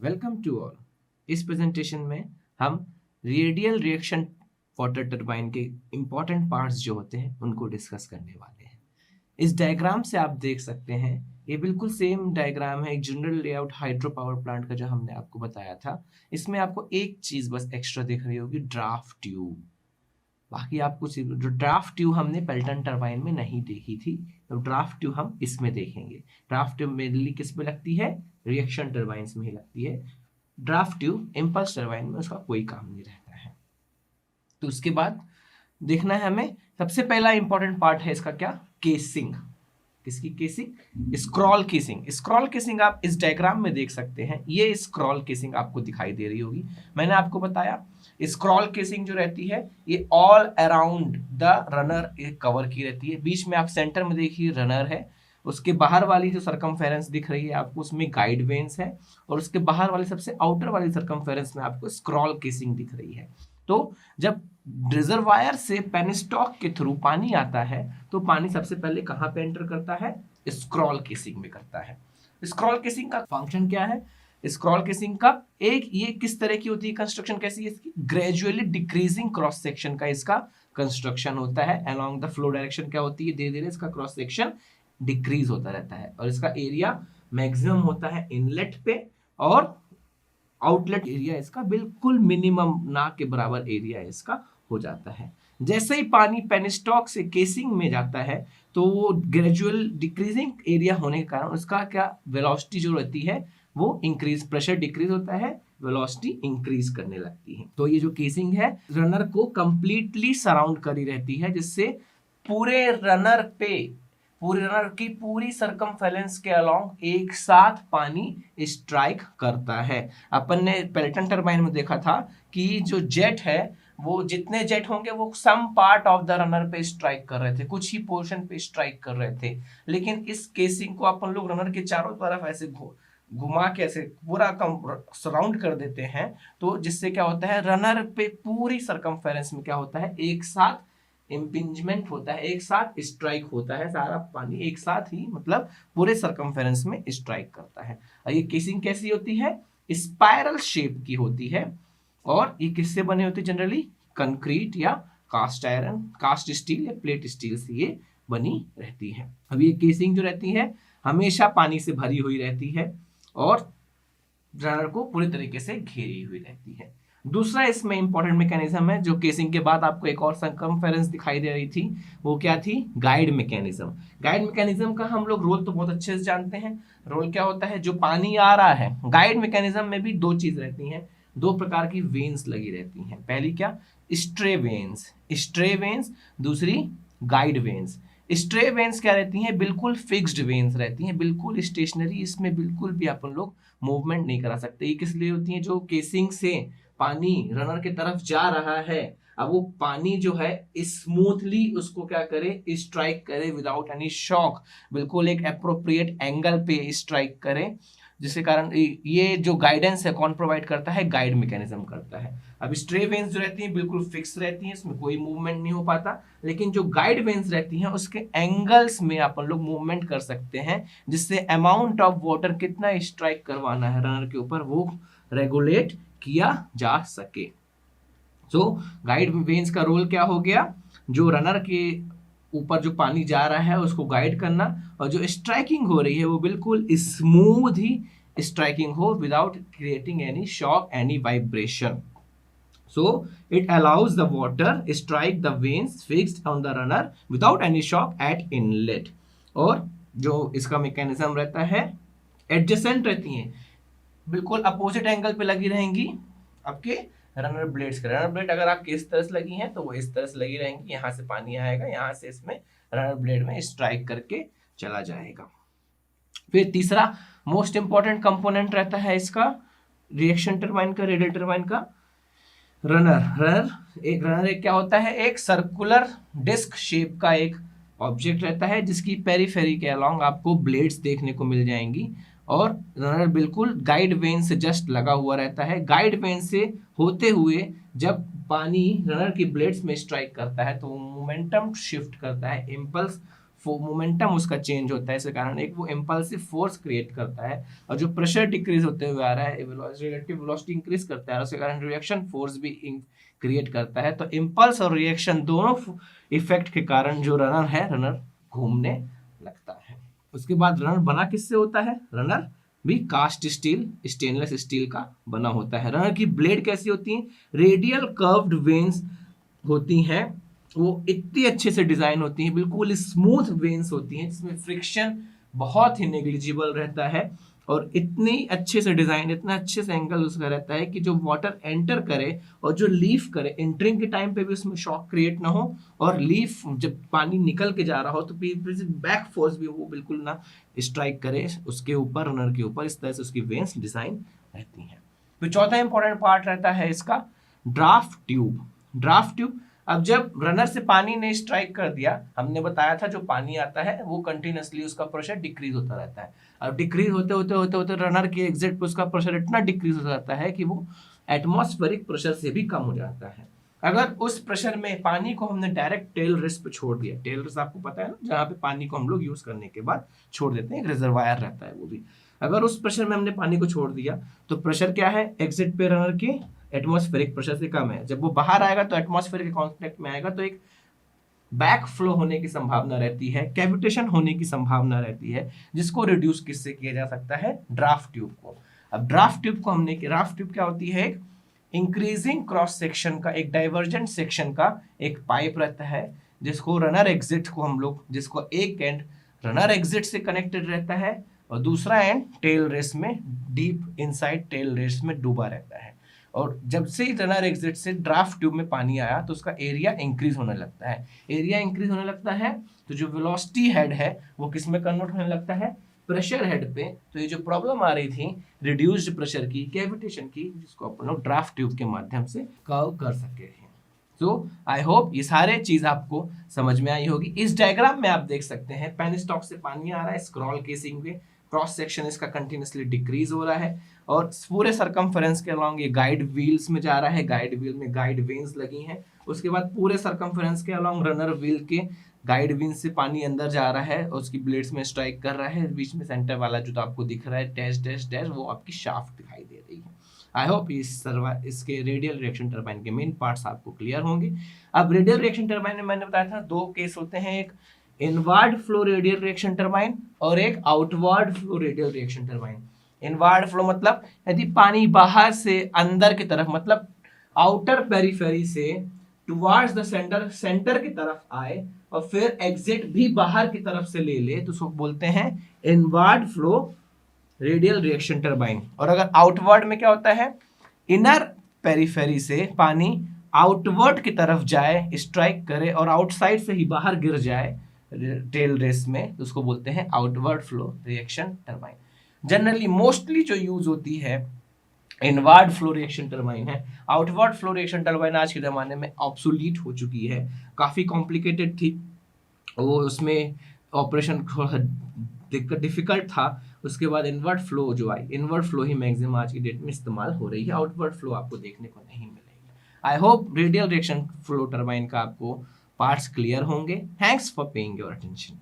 Welcome to all. इस presentation में हम रेडियल रिएक्शन वाटर टरबाइन के इंपॉर्टेंट पार्ट्स जो होते हैं उनको डिस्कस करने वाले हैं। इस डायग्राम से आप देख सकते हैं, ये बिल्कुल सेम डायग्राम है एक general layout hydro power plant का जो हमने आपको बताया था। इसमें आपको एक चीज बस एक्स्ट्रा दिख रही होगी, ड्राफ्ट ट्यूब। बाकी आपको जो ड्राफ्ट ट्यूब हमने पेल्टन टरबाइन में नहीं देखी थी, तो ड्राफ्ट ट्यूब हम इसमें देखेंगे। ड्राफ्ट ट्यूब मेनली किस में लगती है? रिएक्शन टरबाइंस में ही लगती है। ड्राफ्ट ट्यूब इम्पल्स टरबाइन में उसका कोई काम नहीं रहता है। तो उसके बाद देखना है हमें, सबसे पहला इंपॉर्टेंट पार्ट है इसका क्या? केसिंग। किसकी casing? Scroll casing. Scroll casing आप इस डायग्राम में देख सकते हैं, ये स्क्रॉल केसिंग आपको दिखाई दे रही होगी। मैंने आपको बताया स्क्रॉल केसिंग जो रहती है ये all around the runner cover की रहती है। बीच में आप सेंटर में देखिए रनर है, उसके बाहर वाली जो सरकमफेरेंस दिख रही है आपको उसमें गाइड वेन्स है, और उसके बाहर वाली सबसे आउटर वाली सरकमफेरेंस में आपको स्क्रॉल केसिंग दिख रही है। तो जब रिजर्वायर से पेनिस्टॉक के थ्रू पानी आता है तो पानी सबसे पहले कहां पे एंटर करता है? स्क्रॉल केसिंग में करता है। स्क्रॉल केसिंग का फंक्शन क्या है? स्क्रॉल केसिंग का एक ये किस तरह की होती है कंस्ट्रक्शन, कैसी है इसकी? ग्रेजुअली डिक्रीजिंग क्रॉस सेक्शन का इसका कंस्ट्रक्शन होता है। अलोंग द फ्लो डायरेक्शन क्या होती है? धीरे धीरे इसका क्रॉस सेक्शन डिक्रीज होता रहता है, और इसका एरिया मैक्सिमम होता है इनलेट पे, और आउटलेट एरिया इसका बिल्कुल मिनिमम ना के बराबर एरिया इसका हो जाता है। जैसे ही पानी पेनिस्टॉक से केसिंग में जाता है तो वो ग्रेजुअल डिक्रीजिंग एरिया होने के कारण उसका क्या वेलोसिटी जो रहती है वो इंक्रीज, प्रेशर डिक्रीज होता है, वेलोसिटी इंक्रीज करने लगती है। तो ये जो केसिंग है रनर को कंप्लीटली सराउंड करी रहती है, जिससे पूरे रनर की पूरी सरकमफेरेंस के अलोंग एक साथ पानी स्ट्राइक करता है। अपन ने पेल्टन टरबाइन में देखा था कि जो जेट है वो जितने जेट होंगे वो some part of the runner पे स्ट्राइक कर रहे थे, कुछ ही पोर्शन पे स्ट्राइक कर रहे थे। लेकिन इस केसिंग को अपन लोग रनर के चारों तरफ ऐसे घुमा के ऐसे पूरा सराउंड कर देते हैं, तो जिससे क्या होता है रनर पे पूरी सरकमफेरेंस में क्या होता है, एक साथ इम्पिंजमेंट होता है, एक साथ स्ट्राइक होता है। सारा पानी एक साथ ही मतलब पूरे सरकमफेरेंस में स्ट्राइक करता है। और ये केसिंग कैसी होती है? स्पाइरल शेप की होती है, और ये किससे बने होते हैं? जनरली कंक्रीट या कास्ट आयरन, कास्ट स्टील या प्लेट स्टील से ये बनी रहती है। अब ये केसिंग जो रहती है हमेशा पानी से भरी हुई रहती है और रनर को पूरी तरीके से घेरी हुई रहती है। दूसरा इसमें इंपॉर्टेंट मैकेनिज्म है जो केसिंग के बाद आपको एक और सरकमफेरेंस दिखाई दे रही थी, वो क्या थी? Guide mechanism. गाइड मैकेनिज्म का हम लोग रोल तो बहुत अच्छे से जानते हैं। रोल क्या होता है? जो पानी आ रहा है, गाइड मैकेनिज्म में भी दो चीज रहती हैं, दो प्रकार की वेन्स लगी रहती हैं। पहली क्या? स्ट्रे वेन्स, दूसरी गाइड वेन्स। स्ट्रे वेन्स क्या रहती हैं? बिल्कुल फिक्स्ड वेन्स रहती हैं, बिल्कुल स्टेशनरी, इसमें बिल्कुल भी अपन लोग मूवमेंट नहीं करा सकते। ये किस लिए होती हैं? जो केसिंग से पानी रनर के तरफ जा रहा है, अब वो पानी जो है स्मूथली उसको क्या करे? स्ट्राइक करे विदाउट एनी शॉक, बिल्कुल एक अप्रोप्रिएट एंगल पे स्ट्राइक करे, जिसके कारण ये जो गाइडेंस है कौन प्रोवाइड करता है? गाइड मैकेनिज्म करता है। अब स्ट्रे वेन्स जो रहती हैं बिल्कुल फिक्स रहती हैं, इसमें कोई मूवमेंट नहीं हो पाता, लेकिन जो गाइड वेन्स रहती हैं उसके एंगल्स में अपन लोग मूवमेंट कर सकते हैं, जिससे अमाउंट ऑफ वाटर कितना स्ट्राइक करवाना है रनर के ऊपर वो रेगुलेट किया जा सके। सो गाइड वेन्स का रोल क्या हो गया? जो रनर के ऊपर जो पानी जा रहा है उसको गाइड करना, और जो स्ट्राइकिंग हो रही है वो बिल्कुल स्मूथ ही स्ट्राइकिंग हो without creating any shock, any vibration. So it allows the water strike the veins fixed on the runner without any shock at inlet। और जो इसका मैकेनिज्म रहता है एडजेसेंट रहती हैं, बिल्कुल अपोजिट एंगल पे लगी रहेंगी आपके रनर ब्लेड्स के। रनर ब्लेड अगर आपके इस तरह से लगी हैं तो वो इस तरह से लगी रहेंगी, यहाँ से पानी आएगा, यहाँ से इसमें रनर ब्लेड में स्ट्राइक करके चला जाएगा। फिर तीसरा मोस्ट इंपॉर्टेंट कंपोनेंट रहता है इसका रिएक्शन टरबाइन का, रेडियल टरबाइन का, रनर एक क्या होता है? एक सर्कुलर डिस्क शेप का एक ऑब्जेक्ट रहता है जिसकी पेरीफेरी के अलोंग आपको ब्लेड्स देखने को मिल जाएंगी, और रनर बिल्कुल गाइड वेन से जस्ट लगा हुआ रहता है। गाइड वेन से होते हुए जब पानी रनर की ब्लेड्स में स्ट्राइक करता है तो मोमेंटम शिफ्ट करता है, इम्पल्स मोमेंटम उसका चेंज होता है, इसके कारण एक वो इम्पल्सिव फोर्स क्रिएट करता है, और जो प्रेशर डिक्रीज होते हुए आ रहा है रिलेटिव वेलोसिटी इंक्रीज करता है, उसके कारण रिएक्शन फोर्स भी क्रिएट करता है। तो इम्पल्स और रिएक्शन दोनों इफेक्ट के कारण जो रनर है, रनर घूमने लगता है। उसके बाद रनर बना किससे होता है? रनर भी कास्ट स्टील, स्टेनलेस स्टील का बना होता है। रनर की ब्लेड कैसी होती है? रेडियल कर्व्ड वेन्स होती हैं, वो इतनी अच्छे से डिजाइन होती हैं, बिल्कुल स्मूथ वेन्स होती हैं जिसमें फ्रिक्शन बहुत ही नेग्लिजिबल रहता है, और इतनी अच्छे से डिजाइन, इतना अच्छे से एंगल उसका रहता है कि जो वाटर एंटर करे और जो लीफ करे, एंटरिंग के टाइम पे भी उसमें शॉक क्रिएट ना हो, और लीफ जब पानी निकल के जा रहा हो तो बैक फोर्स भी वो बिल्कुल ना स्ट्राइक करे उसके ऊपर, रनर के ऊपर। इस तरह से उसकी वेन्स डिजाइन रहती हैं। तो चौथा इंपॉर्टेंट पार्ट रहता है इसका ड्राफ्ट ट्यूब। ड्राफ्ट ट्यूब, अब जब रनर से पानी ने स्ट्राइक कर दिया, हमने बताया था जो पानी आता है वो कंटिन्यूसली उसका प्रेशर डिक्रीज होता रहता है। अब डिक्रीज होते होते होते होते रनर के एग्जिट पे उसका प्रेशर इतना डिक्रीज हो जाता है कि वो एटमॉस्फेरिक प्रेशर से भी कम हो जाता है। अगर उस प्रेशर में पानी को हमने डायरेक्ट टेल रेस्ट पे छोड़ दिया, टेल रेस्ट आपको पता है ना, जहाँ पे पानी को हम लोग यूज करने के बाद छोड़ देते हैं, एक रिजर्वायर रहता है वो भी, अगर उस प्रेशर में हमने पानी को छोड़ दिया तो प्रेशर क्या है? एग्जिट पे रनर के एटमॉस्फेरिक प्रेशर से कम है। जब वो बाहर आएगा तो एटमॉस्फेयर के कांटेक्ट में आएगा तो एक बैक फ्लो होने की संभावना रहती है, कैविटेशन होने की संभावना रहती है, जिसको रिड्यूस किससे किया जा सकता है? ड्राफ्ट ट्यूब को। अब ड्राफ्ट ट्यूब को हमने, ड्राफ्ट ट्यूब क्या होती है? एक इंक्रीजिंग क्रॉस सेक्शन का, एक डाइवर्जेंट सेक्शन का एक पाइप रहता है, जिसको रनर एग्जिट को हम लोग, जिसको एक एंड रनर एग्जिट से कनेक्टेड रहता है और दूसरा एंड टेल रेस में, डीप इनसाइड टेल रेस में डूबा रहता है। और जब से रनर एग्जिट से ड्राफ्ट ट्यूब में पानी आया तो उसका एरिया इंक्रीज होने लगता है। एरिया इंक्रीज होने लगता है तो जो वेलोसिटी हेड है वो किस में कन्वर्ट होने लगता है? प्रेशर हेड पे। तो ये जो प्रॉब्लम आ रही थी रिड्यूस्ड प्रेशर की, कैविटेशन की, जिसको अपन लोग ड्राफ्ट ट्यूब के माध्यम से कर्व कर सके हैं। तो आई होप ये सारे चीज आपको समझ में आई होगी। इस डायग्राम में आप देख सकते हैं पेनस्टॉक से पानी आ रहा है स्क्रॉल केसिंग में, क्रॉस सेक्शन इसका कंटिन्यूसली डिक्रीज हो रहा है, और पूरे सरकमफेरेंस के अलॉन्ग ये गाइड व्हील्स में जा रहा है, गाइड व्हील में गाइड वेन्स लगी हैं। उसके बाद पूरे सरकमफेरेंस के अलॉन्ग रनर व्हील के गाइड वेन से पानी अंदर जा रहा है और उसकी ब्लेड्स में स्ट्राइक कर रहा है। बीच में सेंटर वाला जो तो आपको दिख रहा है डैश डैश डैश, वो आपकी शाफ्ट दिखाई दे रही है। आई होप इसके रेडियल रिएक्शन टरबाइन के मेन पार्ट्स आपको क्लियर होंगे। अब रेडियल रिएक्शन टरबाइन में मैंने बताया था दो केस होते हैं, एक inward flow radial reaction turbine और एक outward flow radial reaction turbine. Inward flow मतलब यदि पानी बाहर से अंदर की तरफ, मतलब आउटर पेरिफेरी से टुवर्ड्स द सेंटर की तरफ आए और फिर एग्जिट भी बाहर की तरफ से ले ले, तो उसको बोलते हैं inward flow radial reaction turbine. और अगर आउटवर्ड में क्या होता है? इनर पेरिफेरी से पानी आउटवर्ड की तरफ जाए, स्ट्राइक करे और आउटसाइड से ही बाहर गिर जाए टेल रेस में, तो उसको बोलते हैं outward flow reaction turbine. Generally mostly जो यूज होती है इनवर्ड फ्लो रिएक्शन टरबाइन है। आउटवर्ड फ्लो रिएक्शन टरबाइन आज के ज़माने में ऑब्सोलीट हो चुकी है, काफ़ी कॉम्प्लिकेटेड थी वो, उसमें ऑपरेशन थोड़ा डिफिकल्ट था। उसके बाद इनवर्ड फ्लो जो आई, इनवर्ड फ्लो ही मैक्सिमम आज की डेट में इस्तेमाल हो रही है, आउटवर्ड फ्लो आपको देखने को नहीं मिलेगी। I hope radial reaction flow turbine का आपको पार्ट्स क्लियर होंगे। Thanks for paying your attention.